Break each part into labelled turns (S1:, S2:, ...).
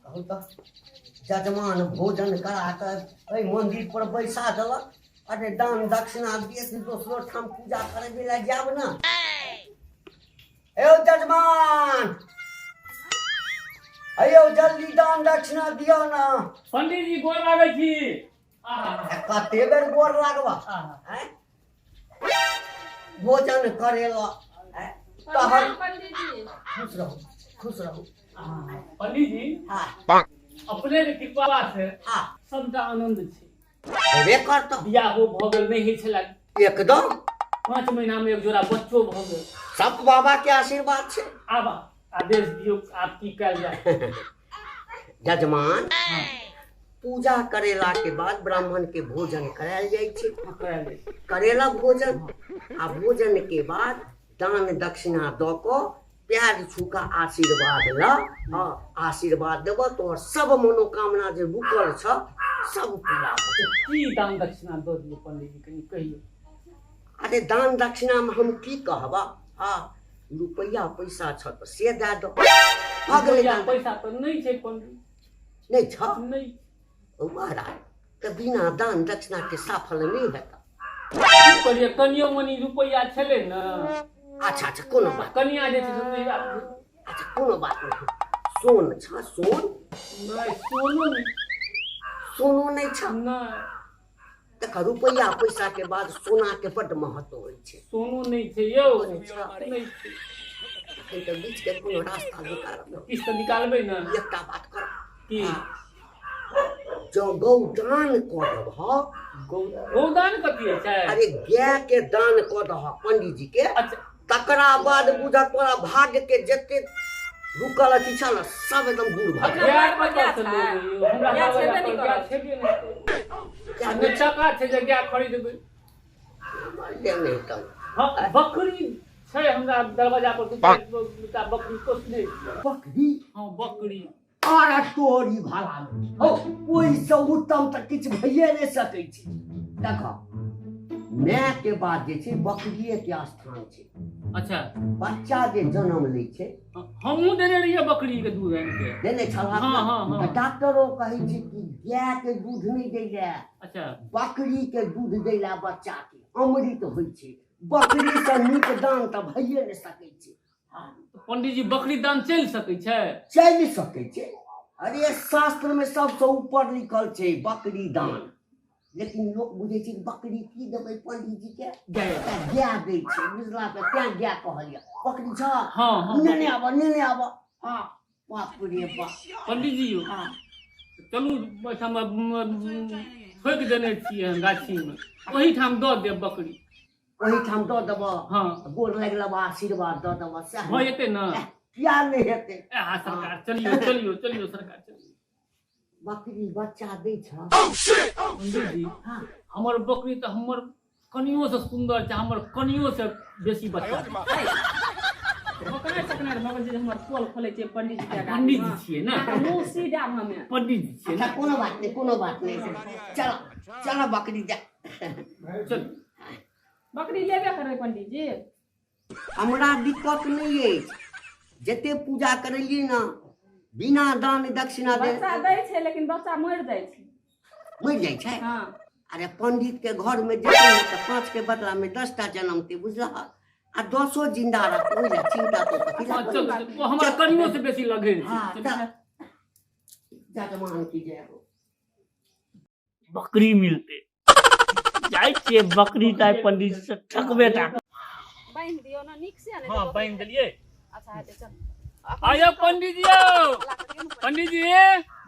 S1: जजमान भोजन करा कर मंदिर पर बैसा देलक। अरे दान दक्षिणा दिए दोसरो ठाम पूजा करे ला जाब ना। जजमान अयो जल्दी दान दक्षिणा दियो ना।
S2: पंडित जी गोर लागे छी।
S1: कते बेर गोर लागबा भोजन करेला तहर खुश रहो खुश रहो।
S2: पंडित जी अपने के कृपा से सबटा आनंद छै।
S1: हेबे करत
S2: बियाह हो भ गेल नहीं छला
S1: एकदम
S2: 5 महीना में एक जोड़ा बच्चो भ गेल।
S1: सब बाबा के आशीर्वाद छे।
S2: आब आदेश दियो आप की कल जाए।
S1: जजमान पूजा करेला के बाद ब्राह्मण के भोजन करायल जाय छे। करेला भोजन आ भोजन के बाद दान दक्षिणा द को प्यार छूका आशीर्वाद ल। आशीर्वाद देव तो सब मनोकामना जे रुकल छ सब पूरा हो।
S2: की दान दक्षिणा दो दियो पंडित जी कनी कहियो।
S1: अरे दान दक्षिणा में हम की कहबा रुपया पैसा छ तो से दे दो।
S2: रुपया पैसा तो नहीं छै पंडित
S1: नहीं छ
S2: नहीं
S1: महाराज तो बिना दान दक्षिणा के सफल नहीं हेता।
S2: करिए कनियो मनी रुपया छले न।
S1: अच्छा अच्छा कोनो बात
S2: कनिया जे छै
S1: अच्छा कोनो बात नहीं। सोन छ सोन
S2: नहीं सोनो नहीं
S1: सोनो नहीं छ
S2: नहीं
S1: देख रुपया पैसा के बाद सोना के बड़ महत्व होय छे।
S2: सोनो नहीं छै यौ नहीं छै
S1: तो बीच के कोनो रास्ता निकाल
S2: किस तो निकालबे न।
S1: एकटा बात कर
S2: की
S1: जो गौदान कर दह
S2: गौदान कथी छै।
S1: अरे गाय के दान कर दह पंडित जी के।
S2: अच्छा
S1: तकरा बाद बुझा तोरा भाग्य के जते रुकल अथी छल सब एकदम दूर भाग
S2: बकरी छै हमरा दरवाजा पर बकरी पोसने
S1: बकरी
S2: बकरी
S1: आरा तोरी भाला हो ओइ से उत्तम त किछ भइए नहीं सकै छै। देखो माय के बाद जे छै बकरिए के स्थान छै।
S2: अच्छा
S1: बच्चा जे जन्म लै छै
S2: हमहू देने रहिए बकरी के दूध आनि के
S1: देने छला। डॉक्टरो कहै छै कि गाय के दूध नहीं दै ले।
S2: अच्छा
S1: बकरी के दूध दै ले बच्चा के अमृत होय छै। बकरी से नीक दान त भइए नहीं सकै छै।
S2: पंडित जी बकरी दान चल सकै छै
S1: चल सकै छै। अरे शास्त्र में सबसे ऊपर लिखल छै बकरी दान। लेकिन लोग बुझे छै बकरी की देबै पंडित जी के गाय दै छै बुझला पे त्या गाय कहलिया बकरी छ नेने आब हां बाप रे बाप।
S2: पंडित जी चलू बैठा ठोक देने छियै गाछी में ओही ठाम दऽ देब बकरी
S1: वही ठाम दऽ देब।
S2: हाँ
S1: गोर लगलब आशीर्वाद दऽ देब
S2: हो जेतै न।
S1: किया नहीं हेतै
S2: सरकार चलियो चलियो चलियो सरकार चलियो।
S1: बकरी बच्चा दै छ
S2: पंडित जी हमर बकरी तो हमर कनियो से सुंदर छै। हमर कनियो से बेसी बच्चा
S3: ओकरा सकना भगवान जी हमर पोल खोले छै पंडित जी के।
S2: पंडित जी छियै ना
S3: मुंह सीधा हमें
S2: पंडित जी छियै ना।
S1: कोनो बात नहीं चलो चलो बकरी दे
S2: चल
S3: बकरी लेबे करे पंडित जी।
S1: हमरा दिक्कत नहीं है जते पूजा करलिए ना बिना दान दक्षिणा दे
S3: बच्चा दै छै लेकिन बच्चा मर जाइ छै।
S1: मर जाइ छै।
S3: हां
S1: अरे पंडित के घर में जेते त 5 के बदला में 10 टा जन्मते बुझला आ 10 जिंदा रहत ओइ ला चिंता तो कथि ला।
S2: वो हमर कनियो से बेसी लगे
S1: जजमान की जय हो।
S2: बकरी मिलते जाय छियै बकरी टाइप पंडित से ठकबे टा
S3: बांध दियो ना निक से ने।
S2: हां बांध देलिए।
S3: अच्छा चल
S2: आयो पंडित जी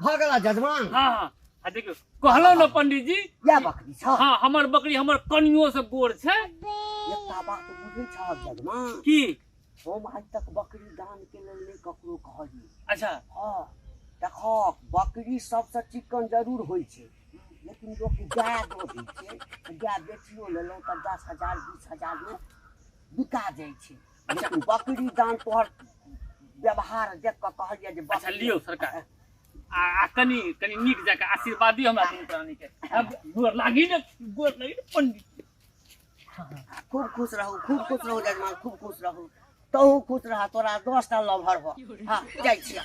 S1: भगला जजमान।
S2: हां देखियो कहलो न पंडित जी
S1: या बकरी छ।
S2: हां हमर बकरी हमर कनियो से गोर छै।
S1: एकटा बात बुझै छ जजमान
S2: की
S1: हम आज तक बकरी दान के लेल नहीं ककरो कहली।
S2: अच्छा
S1: हां देखो बकरी सबसे चिकन जरूर होय छै लेकिन लोग गाय दो दै छै गाय बेचियो लेलो त 10,000 20,000 में बिका जाय छै। लेकिन बकरी दान तोहर व्यवहार देख के कहलिए जे
S2: अच्छा लियो सरकार आ कनी कनी नीक जका आशीर्वाद दियो हमरा दुनू प्राणी के। अब गोर लागी न पंडित।
S1: खूब खुश रहो जजमान खूब खुश रहो। तहु खुश रहा तोरा 10 टा लभर हो। हां जाय छिया।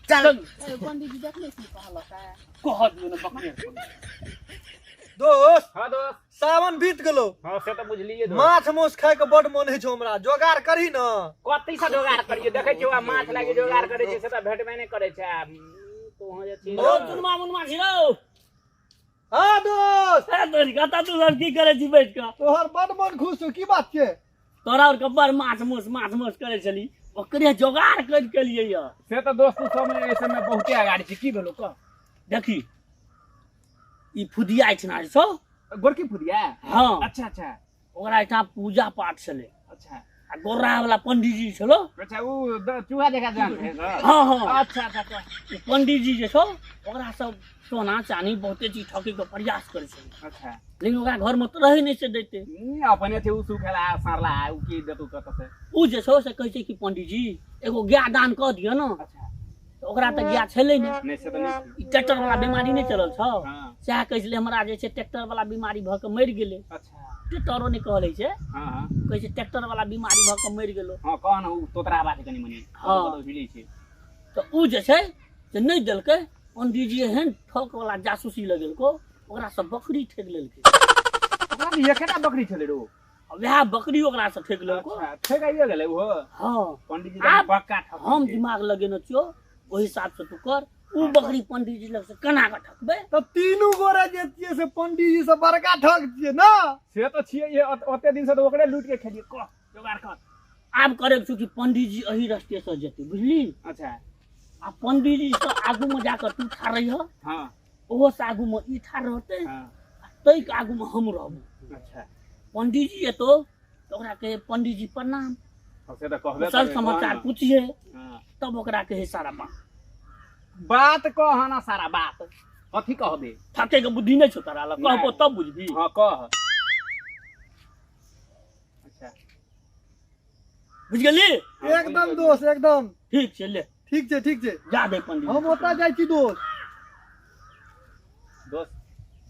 S1: चल
S3: पंडित जी देखले छी कहल का
S2: कह दियो ना बकरे
S4: दोस्त
S5: हाँ दोस्त
S4: सावन बीत गेलो
S5: हाँ से तो बुझलिए दोस्त
S4: माछ मौस खाय के बड मन है छौ हमरा जोगाड़ करही न
S5: कत्ती से जोगाड़ करिए देखे छियो आ माछ लागी जोगाड़ करे छै से त भेटबे नै करे छै तो वहां जे छी
S2: ओ चुनमा मुनमा छिरो
S4: हाँ दोस्त
S2: ए तोरी कता तू सब की करे छी बैठ के
S4: तोहर बड मन खुश हो की बात छै
S2: तोरा और कब्बर माछ मोस करे छली ओकरे जोगाड़ कर के लिए या
S5: से तो दोस्त तू सब में ऐसे में बहुते आगाड़ी छी की भेलो क
S2: देखी ई फुदिया छना छौ
S5: गोरकी फुदिया
S2: हां
S5: अच्छा अच्छा
S2: ओकरा एठा पूजा पाठ छले
S5: अच्छा
S2: आ गोरा वाला पंडित जी छलो
S5: अच्छा उ चूहा देखा जान है
S2: हां हां
S5: अच्छा अच्छा अच्छा
S2: ई पंडित जी जे छौ ओकरा सब सोना चांदी बहुते चीज ठके के प्रयास करे छै
S5: अच्छा
S2: लेकिन ओकरा घर में तो रहे नहीं से देते
S5: अपने थे उ सुखेला सारला उ की देतु कत से
S2: उ जे छौ से कहै छै कि पंडित जी एगो गाय दान क दियो न
S5: अच्छा
S2: तो ओकरा त गाय छले नहीं
S5: नहीं से तो नहीं
S2: ई ट्रैक्टर वाला बीमारी नहीं चलल छौ
S5: हां
S2: सएह कहै छले हमरा जे छै ट्रैक्टर वाला बीमारी भ के मरि गेलै
S5: अच्छा
S2: ट्रैक्टरो नहीं कहले छै
S5: हां हां
S2: कहै छै ट्रैक्टर वाला बीमारी भ के मरि गेलो
S5: हां कहन उ तोतरा बात कनी मनी
S2: हाँ।
S5: तो हिलै छै
S2: तो उ जे छै से नहीं देलकै पंडित जी एहन ठक वाला जासूसी लगेलको ओकरा सब बकरी ठेक लेलकै
S5: ओकरा भी एकेटा बकरी छले रो
S2: वह बकरी ओकरा से ठेक लेलको
S5: अच्छा ठेकाइए गेलै वो
S2: हां
S5: पंडित जी
S2: आब
S5: बक्का ठक
S2: हम दिमाग लगेने छियो ओहि हिसाब से तू कर उ बकरी पंडित जी लग से केना के ठकबे
S4: तो तीनू गोरे जे छियै से पंडित जी से बड़का ठग छियै ना
S5: से तो छिए ये ओते दिन से तो ओकरे लूट के खेलिए क जोगाड़ कर
S2: आब करे छु कि पंडित जी एही रास्ते से जेते बुझली
S5: अच्छा
S2: आ पंडित जी से आगू में जाकर तू ठाड़ रही हो
S5: हां
S2: ओहो से आगू में ई ठाड़ रहते
S5: हां
S2: तई के आगू में हम रहबो
S5: अच्छा
S2: पंडित जी एतो तो ओकरा कहे पंडित जी प्रणाम
S5: से तो कहबे
S2: सब समाचार पूछिए
S5: हां
S2: तब ओकरा कहे सारा
S5: बात कह ना सारा बात कथी कहबे
S2: ठके के बुद्धि नहीं छो तोरा लग कहबो
S5: नहीं।
S2: तब बुझबी
S5: हां कह अच्छा
S2: बुझ गेली
S4: एकदम दोस्त एकदम
S2: ठीक छै ले
S4: ठीक छै
S2: जा दे पंडित
S4: हम ओतऽ जाइ छी दोस्त
S5: दोस्त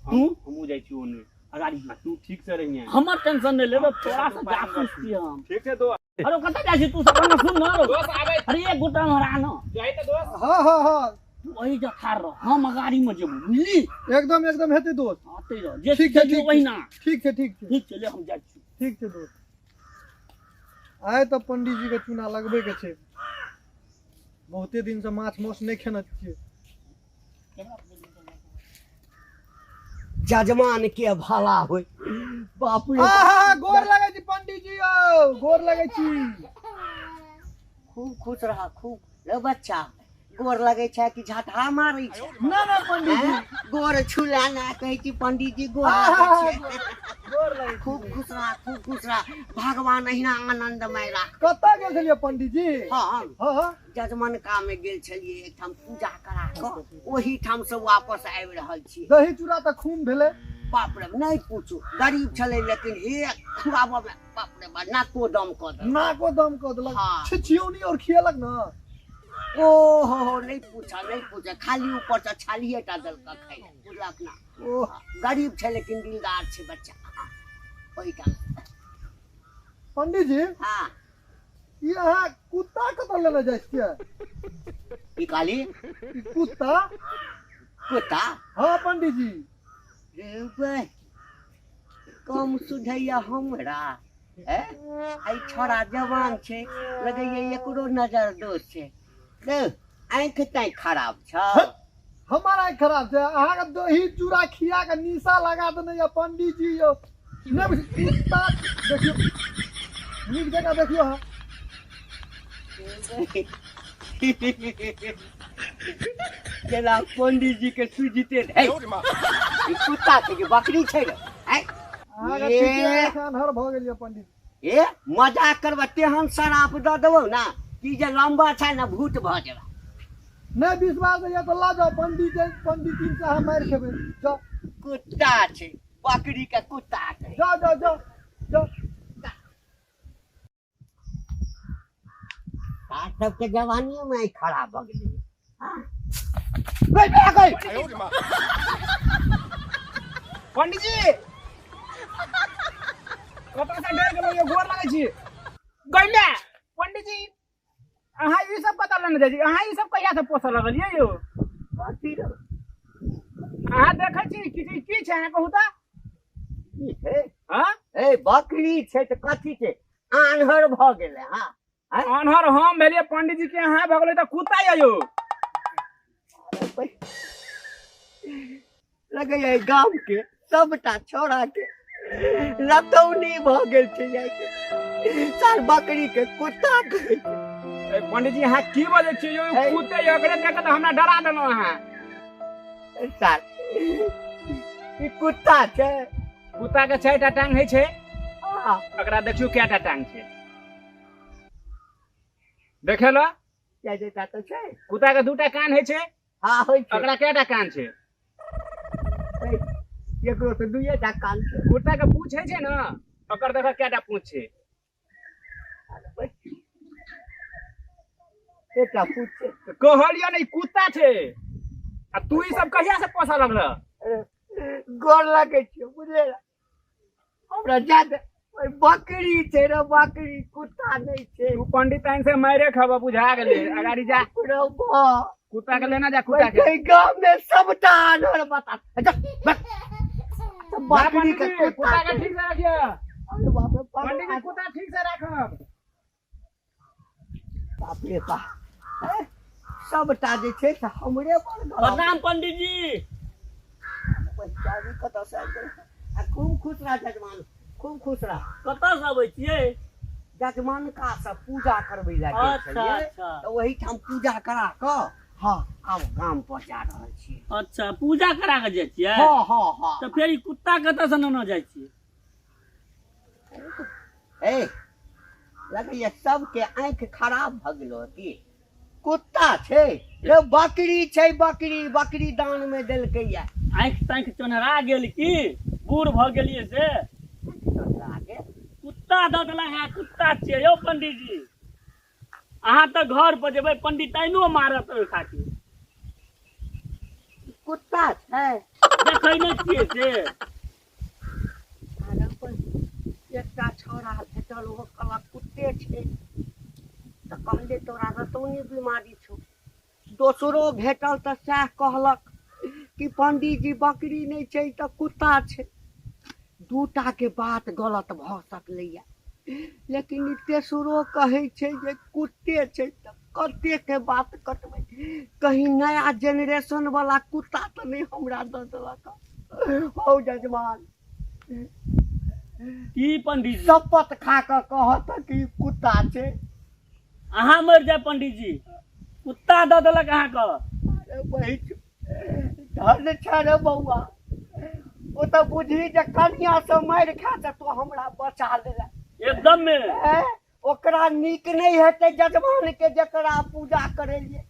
S2: तू
S5: हमू जाई छी ओने
S2: अगाड़ी
S5: तू ठीक से रहिए
S2: हमर टेंशन नहीं लेबे तोरा से जासूस छी हम
S5: ठीक छै दोस्त
S2: अरे कतऽ जाइ छी तू सब ना सुन ना रो
S5: दोस्त आबै
S2: अरे एक गोटा हमरा न
S5: जाई त दोस्त
S4: हाँ
S2: तू वही जा ठाड़ रह हम गाड़ी में जेबू बुझली
S4: एकदम हेतै दोस्त
S2: आते रह जे
S4: ठीक छै
S2: ठीक वही ना
S4: ठीक छै
S2: ठीक चले हम जाइ छी
S4: ठीक छै दोस्त आइ तऽ पंडित जी के चूना लगबे के छै बहुते दिन से माछ मौस नहीं खेने छियै
S1: जजमान के भला होय बाप रे
S4: आहा गोर लगै छी पंडित जी यौ गोर लगै छी
S1: खूब खुश रहा खूब रे बच्चा गोर लगे छै कि झटहा मारै छै
S4: ना पंडित जी
S1: गोर छुला ना कहै छी पंडित जी गोर
S4: आहा,
S1: लगै छै
S4: गोर लगै छी
S1: खूब खुश रहा भगवान अहिना आनंदमय राख
S4: कतऽ गेल छलियै पंडित जी
S1: हम
S4: हाँ
S1: जजमनका में गेल छलियै एकठाम पूजा करा कऽ ओही ठाम से वापस आबि रहल छी
S4: दही चूड़ा तऽ खून भेलै
S1: बाप रे नहीं पूछू गरीब छले लेकिन हे खुआबऽ में बाप रे बा नाको दम कऽ दे
S4: नाको दम कऽ देलक
S1: हाँ।
S4: छिछियोनी और खियलक ना
S1: ओ हो नहीं पूछा खाली ऊपर से छालिए टा देलक खाइ बुझलक ना
S4: ओह
S1: गरीब छै लेकिन दिलदार छै बच्चा ओही ठाम
S4: पंडित जी
S1: हाँ
S4: ई अहाँ कुत्ता कतऽ लेने जाइ छियै
S1: की कहली
S4: ई कुत्ता
S1: कुत्ता
S4: हाँ पंडित जी
S1: रे बे कम सुझैया हमरा आई छोरा जवान छै लगैया एकरो नजर दोष छै रे आँखि तैं खराब छ
S4: हमारा आँखि खराब छै अहाँके दही चूड़ा खिया के निशा लगा देने या पंडित जी यौ नहीं बुझ- कुत्ता देखियो नीक जगह देखियो अहाँ
S1: जेना पंडित जी के सुजिते है कुत्ता छै कि बकरी छै रे
S4: अहाँके
S1: ए।
S4: ठीके अन्हर भऽ गेल यऽ पंडित
S1: ए मजाक करबा तेहन शराप दऽ देबौ ना कि जे लंबा छै ना भूत भऽ जेबा
S4: नहीं विश्वास है तो ला जाओ पंडित जी से अहाँ मारि खेबै जाओ
S1: कुत्ता छै बकरी के कुत्ता छै
S4: जाओ जाओ जाओ जाओ
S1: आ सबके जवानी में ही खराब भऽ गेलै
S5: पंडित जी कतऽ से डर गेलो ये गोर लागै छी गइले पंडित जी अहाँ ई सब पता लेने जाइ छी अहाँ ई सब कहिया से पोसऽ लगलियै यौ
S1: कथी रे
S5: अहाँ देखै छी की छै अहाँ कहू तऽ
S1: की छै
S5: हाँ
S1: ए बकरी छै तऽ कथी छै आन्हर भऽ गेलै हाँ
S5: अनहर हम भेलियै पंडित जी के अहाँ भऽ गेलै तऽ कुत्ता यौ
S1: लगैया गाम के सबटा छोड़ा के लतौनी भऽ गेल छै जाके साल बकरी के कुत्ता कहै छै
S5: पंडित जी अहाँ की बजै छियै यौ कुत्ते यौ एकरे देख कऽ हमरा डरा देलहुँ अहाँ
S1: साल ई कुत्ता छै
S5: कुत्ता के 6टा टांग होइ छै
S1: हाँ
S5: एकरा देखियो कएटा टांग छै देखे लो
S1: क्या देता तो छै
S5: कुत्ता के 2टा कान होइ छै
S1: हाँ होइ छै
S5: एकरा कएटा कान छै
S1: एकरो तो दुइये टा कान छै
S5: कुत्ता के पूंछ होइ छै ना ओकर देखो कएटा पूंछ छै
S1: एकटा पूछ छै
S5: कहलियो नहीं कुत्ता छै आ तू ई सब कहिया से पोसऽ लगल
S1: गोर लगे छै बुझले हमरा जादे ओइ बकरी छै रे बकरी कुत्ता नहीं छै
S5: तू पंडित आइन से मारे खबा बुझा गेले अगाड़ी जा
S1: रो
S5: कुत्ता के लेना जा कुत्ता के
S1: गांव में सबटा आनर बता बकरी के
S5: कुत्ता के ठीक से रखियो
S1: अरे बाप रे
S5: पंडित जी कुत्ता ठीक से राखब
S1: बाप रे बाप सबटा जे छै से हमरे पर
S2: प्रणाम पंडित जी
S1: पंचायत कतऽ से आबि गेल आ खूब खुश रह जजमान खूब खुश रह
S2: कतऽ से अबै छियै
S1: जजमान का सब पूजा करबै लए गेल
S2: अच्छा
S1: छलियै
S2: अच्छा
S1: तऽ वही ठाम पूजा करा कऽ हाँ आब गाम पहुँचा रहल छियै
S2: अच्छा पूजा करा के जाइ छियै
S1: हाँ हाँ हाँ
S2: तऽ फेर ई कुत्ता कतऽ से न जाइ छियै
S1: ए लगैया सबके आँखि खराब भऽ गेलो की कुत्ता छै रे बकरी छै बकरी बकरी दान में देलकै या
S2: आँखि ताँखि चोनहरा गेल की बूढ़ भऽ गेलियै से कुत्ता दऽ देला है कुत्ता छियै यौ पंडित जी अहाँ तऽ घर पर जेबै पंडिताइनो मारत ओहि खातिर
S1: कुत्ता छै
S2: देखै नहि छियै से
S1: अरे अपन एकटा छौड़ा भेटल ओहो कहलक कुत्ते छै तऽ कहलियै तोरा रतौनी बीमारी छौ दोसरो भेटल तऽ सएह कहलक कि पंडित जी बकरी नहीं छै तऽ कुत्ता छै दूटा के बात गलत भऽ सकलैया लेकिन ई तेसरो कहै छै जे कुत्ते छै तऽ कते के बात कटबै कहीं नया जेनरेशन वाला कुत्ता तऽ नहीं हमरा दऽ देलक हौ जजमान
S2: की पंडित जी
S1: शपथ खा कऽ कहत कि कुत्ता छै
S2: अहाँ मरि जाए पंडित जी कुत्ता दऽ देलक अहाँके
S1: अरे वही धन छै रे बौआ ओ तऽ बुझी जे कनिया से मारि खा तऽ तो हमरा बचा लेला
S2: एकदम में
S1: ओकरा नीक नहीं हेतै जजमान के जकरा पूजा करेलिए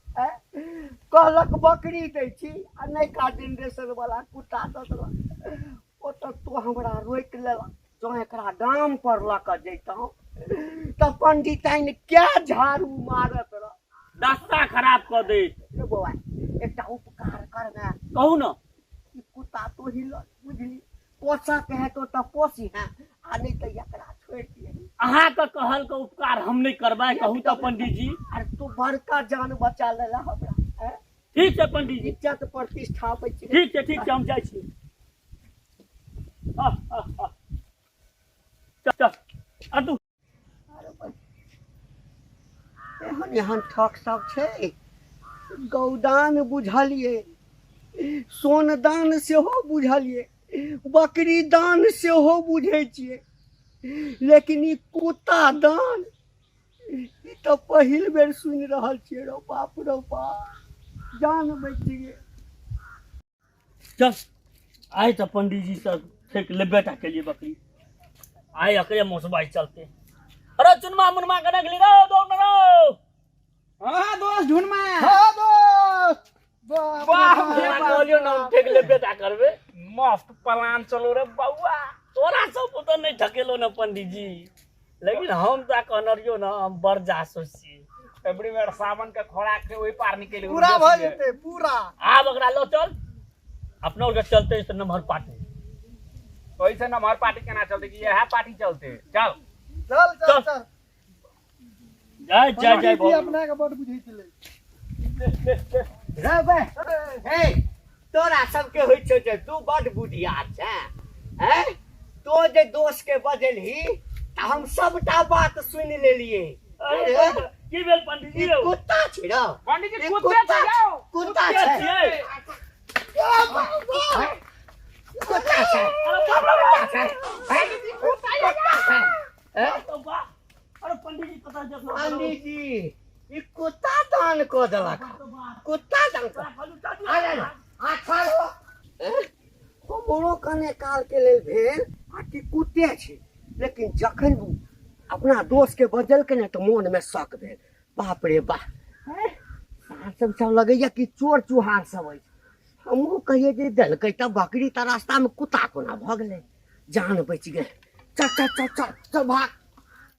S1: कहलक बकरी दै छी आ नयका जेनरेशन वाला कुत्ता दऽ देलक ओ तऽ तो हमरा रोकि लेलक जो एकरा दाम पर लऽ कऽ जैतहुँ तऽ पंडिताइन क्या झाड़ू मारत रह
S2: दस्ता खराब कऽ दे
S1: रे बौआ एकटा उपकार कर ना
S2: कहू ने
S1: ई कुत्ता तो हिल बुझली पोसक हेतौ तऽ पोसी है आ नहीं तो एकरा छोड़ दिए
S2: अहाँके कहल के उपकार हम नहीं करबै कहू तऽ पंडित जी
S1: अरे तू बड़का जान बचा लेला हमरा
S2: ठीक छै पंडित जी
S1: इज्जत प्रतिष्ठा बचि
S2: ठीक छै हम जाइ छी चल अतु
S1: एहन एहन ठक सब छै गौदान बुझलिए सोनदान सेहो बुझलिए बकरी दान सेहो बुझै छियै लेकिन ई कुत्ता दान ई तऽ पहिल बेर सुनि रहल छियै रो बाप जान बचि गेल
S2: चल आइ तऽ पंडित जी से फेंक लेबे टा के लिए बकरी आइ अकरे मौसबाई चलते अरे चुनमा मुनमा के रख ली रो दौड़ रो
S5: हां दोस्त ढूंढमा
S1: हाँ दोस्त
S5: वाह
S2: कहलियो ना हम फेंक लेबे टा करबे
S5: मस्त प्लान चलो रे बउआ
S2: तोरा सब तो नहीं ढकेलो ना पंडित जी लेकिन हम ता कहनरियो ना हम बड़ जासूस छी
S5: एवरी बेर सावन के खोराक के ओही पार निकल
S4: पूरा भऽ जेतै पूरा
S2: आब एकरा लो चल अपना और के चलते इस नंबर पार्टी
S5: वैसे ना हमार पार्टी केना चलते कि यह पार्टी चलते चल
S4: चल चल चल
S2: जय जय जय
S4: पंडित जी
S2: भगवान।
S4: अपना के बड़ बुझै छलै
S1: रे बे हे तोरा सबके होइ छौ जे तू बड़ बुधियार छै हैं तो जे दोस्त के बजलही त हम सबटा बात सुनि लेलिए
S2: अरे की भेल पंडित जी रे
S1: कुत्ता छै रे
S5: पंडित जी
S1: ई
S5: कुत्ते तो जाओ
S1: कुत्ता
S2: क्या
S1: छै
S2: छियै?
S1: कुत्ता छै
S5: पंडित जी कुत्ता जाओ
S2: तो बा अरे पंडित जी पता देखो
S1: पंडित जी ई कुत्ता दान कऽ देलक कुत्ता दान अरे हमरो कने काल के लेल भेल आ कि कुत्ते छै लेकिन जखन अपना दोस्त के बजलकै ने तऽ मोन में शक भेल बाप रे बाप सब लगैया कि चोर चुहार सब अछि हमहूँ कहिए जे देलकै तऽ बकरी तऽ रास्ता में कुत्ता कोना भऽ गेलै जान बचि गेल चल चल चल चल चल भाग